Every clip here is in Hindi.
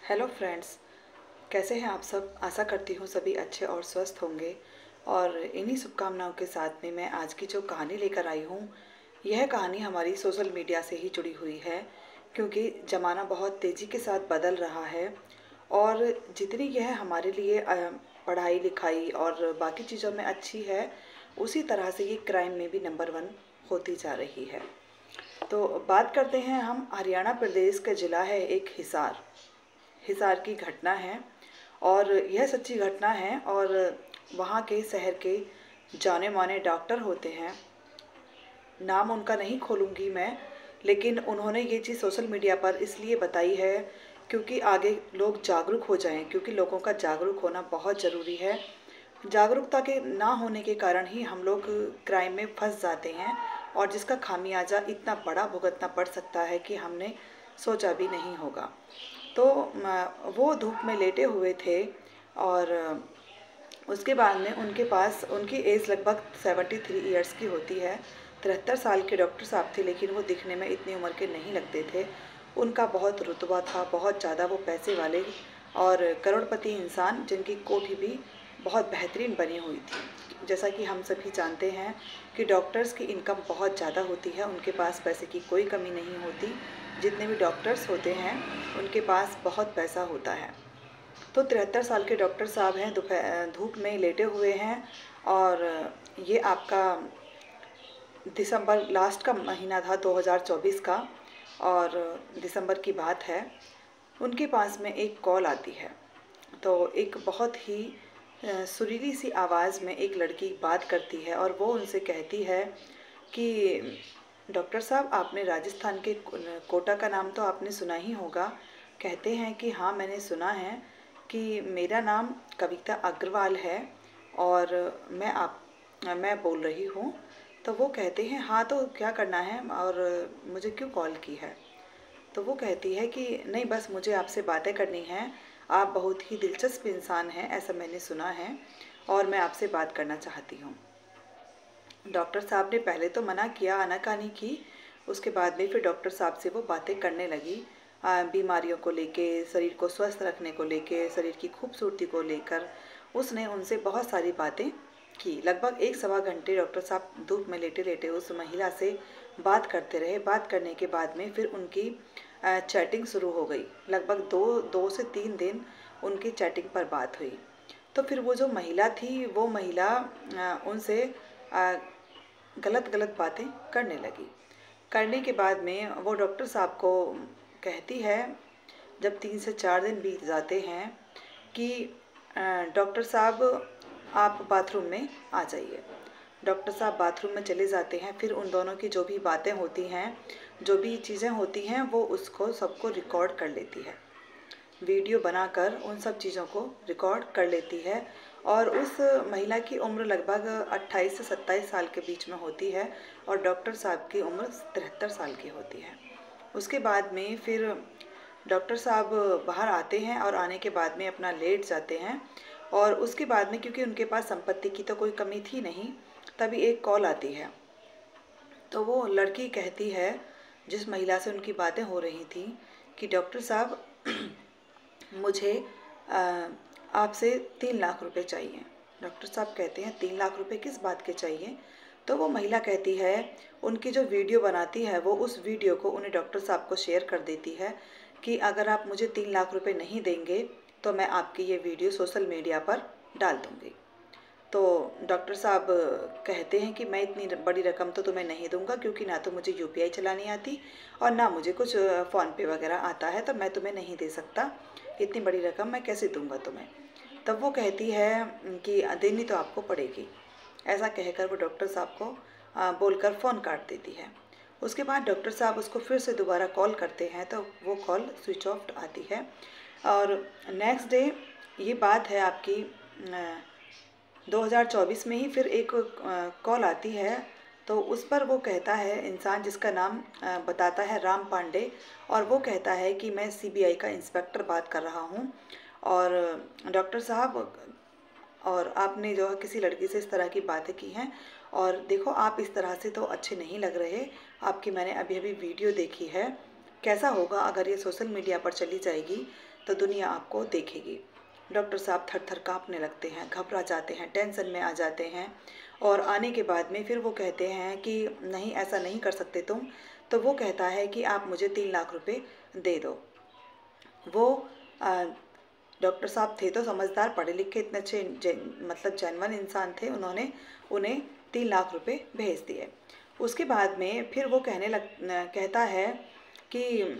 हेलो फ्रेंड्स, कैसे हैं आप सब। आशा करती हूँ सभी अच्छे और स्वस्थ होंगे। और इन्हीं शुभकामनाओं के साथ में मैं आज की जो कहानी लेकर आई हूँ, यह कहानी हमारी सोशल मीडिया से ही जुड़ी हुई है, क्योंकि ज़माना बहुत तेज़ी के साथ बदल रहा है। और जितनी यह हमारे लिए पढ़ाई लिखाई और बाकी चीज़ों में अच्छी है, उसी तरह से ये क्राइम में भी नंबर 1 होती जा रही है। तो बात करते हैं हम हरियाणा प्रदेश का ज़िला है एक हिसार। हिसार की घटना है और यह सच्ची घटना है। और वहाँ के शहर के जाने माने डॉक्टर होते हैं, नाम उनका नहीं खोलूँगी मैं, लेकिन उन्होंने ये चीज़ सोशल मीडिया पर इसलिए बताई है क्योंकि आगे लोग जागरूक हो जाएं, क्योंकि लोगों का जागरूक होना बहुत ज़रूरी है। जागरूकता के ना होने के कारण ही हम लोग क्राइम में फंस जाते हैं, और जिसका खामियाजा इतना बड़ा भुगतना पड़ सकता है कि हमने सोचा भी नहीं होगा। तो वो धूप में लेटे हुए थे और उसके बाद में उनके पास उनकी एज लगभग 73 ईयर्स की होती है। 73 साल के डॉक्टर साहब थे, लेकिन वो दिखने में इतनी उम्र के नहीं लगते थे। उनका बहुत रुतबा था, बहुत ज़्यादा वो पैसे वाले और करोड़पति इंसान, जिनकी कोठी भी बहुत बेहतरीन बनी हुई थी। जैसा कि हम सभी जानते हैं कि डॉक्टर्स की इनकम बहुत ज़्यादा होती है, उनके पास पैसे की कोई कमी नहीं होती। जितने भी डॉक्टर्स होते हैं उनके पास बहुत पैसा होता है। तो 73 साल के डॉक्टर साहब हैं, धूप में लेटे हुए हैं। और ये आपका दिसंबर लास्ट का महीना था 2024 का, और दिसंबर की बात है। उनके पास में एक कॉल आती है। तो एक बहुत ही सुरीली सी आवाज़ में एक लड़की बात करती है और वो उनसे कहती है कि डॉक्टर साहब, आपने राजस्थान के कोटा का नाम तो आपने सुना ही होगा। कहते हैं कि हाँ, मैंने सुना है कि मेरा नाम कविता अग्रवाल है और मैं बोल रही हूँ। तो वो कहते हैं हाँ, तो क्या करना है और मुझे क्यों कॉल की है। तो वो कहती है कि नहीं, बस मुझे आपसे बातें करनी हैं। आप बहुत ही दिलचस्प इंसान हैं, ऐसा मैंने सुना है, और मैं आपसे बात करना चाहती हूँ। डॉक्टर साहब ने पहले तो मना किया, आनाकानी की। उसके बाद में फिर डॉक्टर साहब से वो बातें करने लगी, बीमारियों को लेके, शरीर को स्वस्थ रखने को लेके, शरीर की खूबसूरती को लेकर उसने उनसे बहुत सारी बातें की। लगभग 1-1.25 घंटे डॉक्टर साहब धूप में लेटे लेटे उस महिला से बात करते रहे। बात करने के बाद में फिर उनकी चैटिंग शुरू हो गई। लगभग 2 से 3 दिन उनकी चैटिंग पर बात हुई। तो फिर वो जो महिला थी, वो महिला उनसे गलत गलत बातें करने लगी। करने के बाद में वो डॉक्टर साहब को कहती है, जब 3 से 4 दिन बीत जाते हैं, कि डॉक्टर साहब आप बाथरूम में आ जाइए। डॉक्टर साहब बाथरूम में चले जाते हैं। फिर उन दोनों की जो भी बातें होती हैं, जो भी चीज़ें होती हैं, वो उसको सबको रिकॉर्ड कर लेती है। वीडियो बनाकर उन सब चीज़ों को रिकॉर्ड कर लेती है। और उस महिला की उम्र लगभग 28 से 27 साल के बीच में होती है और डॉक्टर साहब की उम्र 73 साल की होती है। उसके बाद में फिर डॉक्टर साहब बाहर आते हैं और आने के बाद में अपना लेट जाते हैं। और उसके बाद में, क्योंकि उनके पास संपत्ति की तो कोई कमी थी नहीं, तभी एक कॉल आती है। तो वो लड़की कहती है, जिस महिला से उनकी बातें हो रही थी, कि डॉक्टर साहब मुझे आपसे 3 लाख रुपए चाहिए। डॉक्टर साहब कहते हैं 3 लाख रुपए किस बात के चाहिए। तो वो महिला कहती है, उनकी जो वीडियो बनाती है, वो उस वीडियो को उन्हें डॉक्टर साहब को शेयर कर देती है कि अगर आप मुझे 3 लाख रुपए नहीं देंगे तो मैं आपकी ये वीडियो सोशल मीडिया पर डाल दूँगी। तो डॉक्टर साहब कहते हैं कि मैं इतनी बड़ी रकम तो तुम्हें नहीं दूंगा, क्योंकि ना तो मुझे यूपीआई चलानी आती और ना मुझे कुछ फ़ोन पे वगैरह आता है, तो मैं तुम्हें नहीं दे सकता। इतनी बड़ी रकम मैं कैसे दूंगा तुम्हें। तब वो कहती है कि देनी तो आपको पड़ेगी। ऐसा कहकर वो डॉक्टर साहब को बोलकर फ़ोन काट देती है। उसके बाद डॉक्टर साहब उसको फिर से दोबारा कॉल करते हैं, तो वो कॉल स्विच ऑफ आती है। और नेक्स्ट डे, ये बात है आपकी 2024 में ही, फिर एक कॉल आती है। तो उस पर वो कहता है इंसान, जिसका नाम बताता है राम पांडे, और वो कहता है कि मैं सीबीआई का इंस्पेक्टर बात कर रहा हूँ, और डॉक्टर साहब, और आपने जो है किसी लड़की से इस तरह की बातें की हैं, और देखो आप इस तरह से तो अच्छे नहीं लग रहे। आपकी मैंने अभी अभी वीडियो देखी है कैसा होगा अगर ये सोशल मीडिया पर चली जाएगी तो दुनिया आपको देखेगी। डॉक्टर साहब थर थर काँपने लगते हैं, घबरा जाते हैं, टेंशन में आ जाते हैं और आने के बाद में फिर वो कहते हैं कि नहीं, ऐसा नहीं कर सकते तुम। तो वो कहता है कि आप मुझे 3 लाख रुपए दे दो। वो डॉक्टर साहब थे तो समझदार, पढ़े लिखे, इतने अच्छे मतलब जेन्युइन इंसान थे, उन्होंने उन्हें 3 लाख रुपए भेज दिए। उसके बाद में फिर वो कहता है कि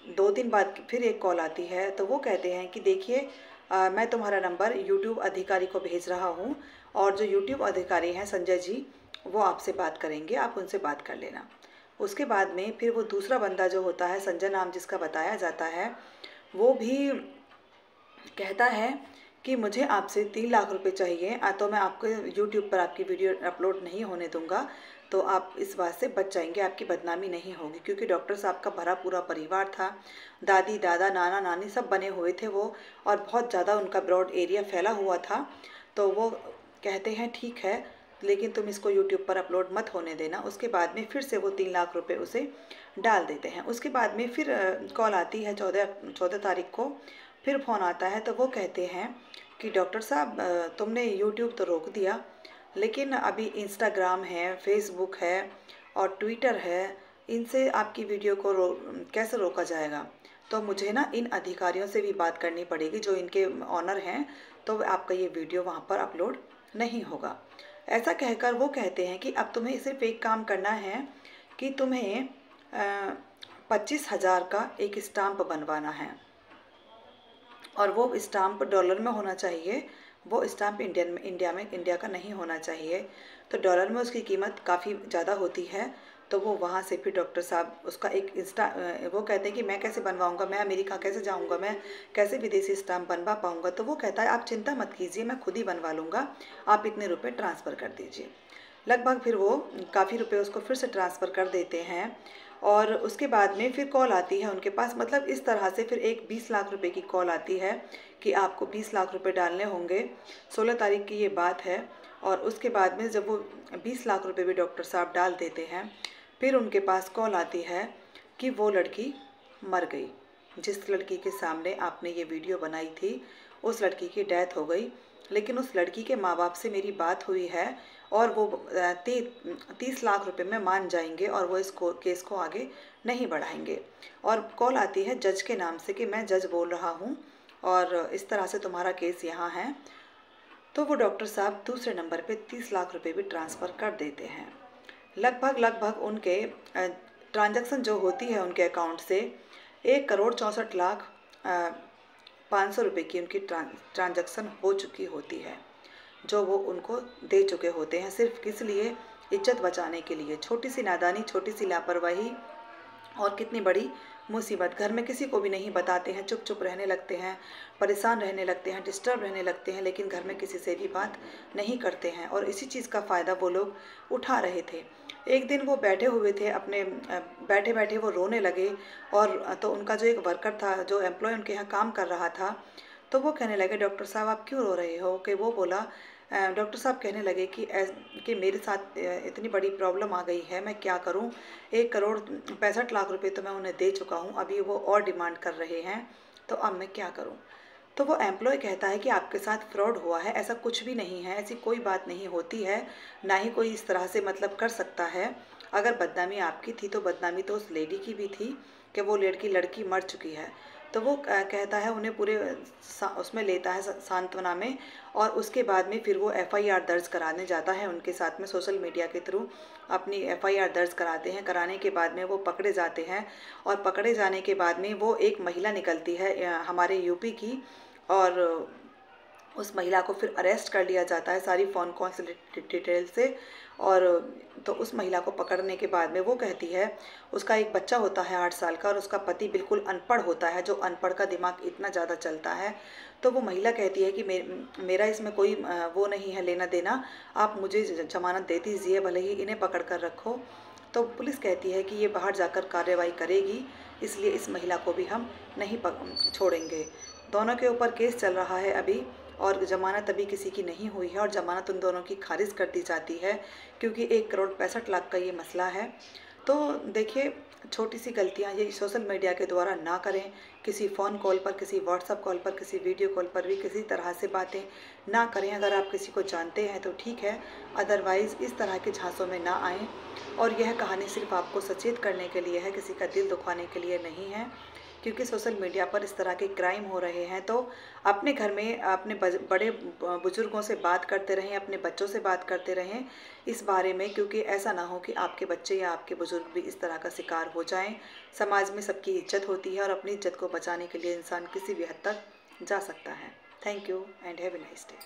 2 दिन बाद फिर एक कॉल आती है। तो वो कहते हैं कि देखिए मैं तुम्हारा नंबर यूट्यूब अधिकारी को भेज रहा हूँ और जो यूट्यूब अधिकारी हैं संजय जी, वो आपसे बात करेंगे, आप उनसे बात कर लेना। उसके बाद में फिर वो दूसरा बंदा जो होता है, संजय नाम जिसका बताया जाता है, वो भी कहता है कि मुझे आपसे 3 लाख रुपए चाहिए, तो मैं आपको यूट्यूब पर आपकी वीडियो अपलोड नहीं होने दूंगा, तो आप इस बात से बच जाएंगे, आपकी बदनामी नहीं होगी। क्योंकि डॉक्टर साहब का भरा पूरा परिवार था, दादी दादा नाना नानी सब बने हुए थे वो, और बहुत ज़्यादा उनका ब्रॉड एरिया फैला हुआ था। तो वो कहते हैं ठीक है, लेकिन तुम इसको यूट्यूब पर अपलोड मत होने देना। उसके बाद में फिर से वो 3 लाख रुपए उसे डाल देते हैं। उसके बाद में फिर कॉल आती है 14 तारीख को, फिर फ़ोन आता है। तो वो कहते हैं कि डॉक्टर साहब तुमने यूट्यूब तो रोक दिया, लेकिन अभी इंस्टाग्राम है, फेसबुक है और ट्विटर है, इनसे आपकी वीडियो को कैसे रोका जाएगा? तो मुझे ना इन अधिकारियों से भी बात करनी पड़ेगी जो इनके ऑनर हैं, तो आपका ये वीडियो वहाँ पर अपलोड नहीं होगा। ऐसा कहकर वो कहते हैं कि अब तुम्हें सिर्फ एक काम करना है कि तुम्हें 25,000 का एक स्टाम्प बनवाना है, और वो स्टाम्प डॉलर में होना चाहिए। वो स्टाम्प इंडिया का नहीं होना चाहिए। तो डॉलर में उसकी कीमत काफ़ी ज़्यादा होती है। तो वो वहाँ से फिर डॉक्टर साहब उसका एक वो कहते हैं कि मैं कैसे बनवाऊँगा, मैं अमेरिका कैसे जाऊँगा, मैं कैसे विदेशी स्टाम्प बनवा पाऊँगा? तो वो कहता है आप चिंता मत कीजिए, मैं खुद ही बनवा लूँगा, आप इतने रुपए ट्रांसफ़र कर दीजिए। लगभग फिर वो काफ़ी रुपए उसको फिर से ट्रांसफ़र कर देते हैं। और उसके बाद में फिर कॉल आती है उनके पास, मतलब इस तरह से फिर एक 20 लाख रुपए की कॉल आती है कि आपको 20 लाख रुपए डालने होंगे। 16 तारीख की ये बात है। और उसके बाद में जब वो 20 लाख रुपए भी डॉक्टर साहब डाल देते हैं, फिर उनके पास कॉल आती है कि वो लड़की मर गई। जिस लड़की के सामने आपने ये वीडियो बनाई थी, उस लड़की की डेथ हो गई। लेकिन उस लड़की के माँ बाप से मेरी बात हुई है और वो 30 लाख रुपए में मान जाएंगे और वो इस केस को आगे नहीं बढ़ाएंगे। और कॉल आती है जज के नाम से कि मैं जज बोल रहा हूँ और इस तरह से तुम्हारा केस यहाँ है। तो वो डॉक्टर साहब दूसरे नंबर पे 30 लाख रुपए भी ट्रांसफ़र कर देते हैं। लगभग उनके ट्रांजैक्शन जो होती है उनके अकाउंट से 1,64,500,000 रुपये की उनकी ट्रांजैक्शन हो चुकी होती है, जो वो उनको दे चुके होते हैं सिर्फ किस लिए? इज्जत बचाने के लिए। छोटी सी नादानी, छोटी सी लापरवाही और कितनी बड़ी मुसीबत। घर में किसी को भी नहीं बताते हैं, चुप चुप रहने लगते हैं, परेशान रहने लगते हैं, डिस्टर्ब रहने लगते हैं, लेकिन घर में किसी से भी बात नहीं करते हैं। और इसी चीज़ का फ़ायदा वो लोग उठा रहे थे। एक दिन वो बैठे हुए थे अपने, बैठे बैठे वो रोने लगे। और तो उनका जो एक वर्कर था, जो एम्प्लॉय उनके यहाँ काम कर रहा था, तो वो कहने लगे डॉक्टर साहब आप क्यों रो रहे हो? कि वो बोला, डॉक्टर साहब कहने लगे कि मेरे साथ इतनी बड़ी प्रॉब्लम आ गई है, मैं क्या करूं? 1,65,00,000 रुपए तो मैं उन्हें दे चुका हूं, अभी वो और डिमांड कर रहे हैं, तो अब मैं क्या करूं? तो वो एम्प्लॉय कहता है कि आपके साथ फ्रॉड हुआ है, ऐसा कुछ भी नहीं है, ऐसी कोई बात नहीं होती है, ना ही कोई इस तरह से मतलब कर सकता है। अगर बदनामी आपकी थी तो बदनामी तो उस लेडी की भी थी कि वो लड़की मर चुकी है। तो वो कहता है, उन्हें पूरे उसमें लेता है सांत्वना में। और उसके बाद में फिर वो एफआईआर दर्ज कराने जाता है उनके साथ में, सोशल मीडिया के थ्रू अपनी एफआईआर दर्ज कराते हैं। कराने के बाद में वो पकड़े जाते हैं और पकड़े जाने के बाद में वो एक महिला निकलती है हमारे यूपी की, और उस महिला को फिर अरेस्ट कर लिया जाता है सारी फ़ोन कॉल से डिटेल से। और तो उस महिला को पकड़ने के बाद में वो कहती है, उसका एक बच्चा होता है 8 साल का और उसका पति बिल्कुल अनपढ़ होता है, जो अनपढ़ का दिमाग इतना ज़्यादा चलता है। तो वो महिला कहती है कि मेरा इसमें कोई वो नहीं है लेना देना, आप मुझे जमानत दे दीजिए, भले ही इन्हें पकड़ कर रखो। तो पुलिस कहती है कि ये बाहर जाकर कार्रवाई करेगी, इसलिए इस महिला को भी हम नहीं छोड़ेंगे। दोनों के ऊपर केस चल रहा है अभी, और ज़मानत अभी किसी की नहीं हुई है और ज़मानत उन दोनों की खारिज कर दी जाती है, क्योंकि 1,65,00,000 का ये मसला है। तो देखिए, छोटी सी गलतियाँ ये सोशल मीडिया के द्वारा ना करें। किसी फ़ोन कॉल पर, किसी व्हाट्सएप कॉल पर, किसी वीडियो कॉल पर भी किसी तरह से बातें ना करें। अगर आप किसी को जानते हैं तो ठीक है, अदरवाइज़ इस तरह के झांसों में ना आएँ। और यह कहानी सिर्फ़ आपको सचेत करने के लिए है, किसी का दिल दुखाने के लिए नहीं है। क्योंकि सोशल मीडिया पर इस तरह के क्राइम हो रहे हैं, तो अपने घर में अपने बड़े बुजुर्गों से बात करते रहें, अपने बच्चों से बात करते रहें इस बारे में, क्योंकि ऐसा ना हो कि आपके बच्चे या आपके बुजुर्ग भी इस तरह का शिकार हो जाएं। समाज में सबकी इज्जत होती है और अपनी इज्जत को बचाने के लिए इंसान किसी भी हद तक जा सकता है। Thank you and have a nice day.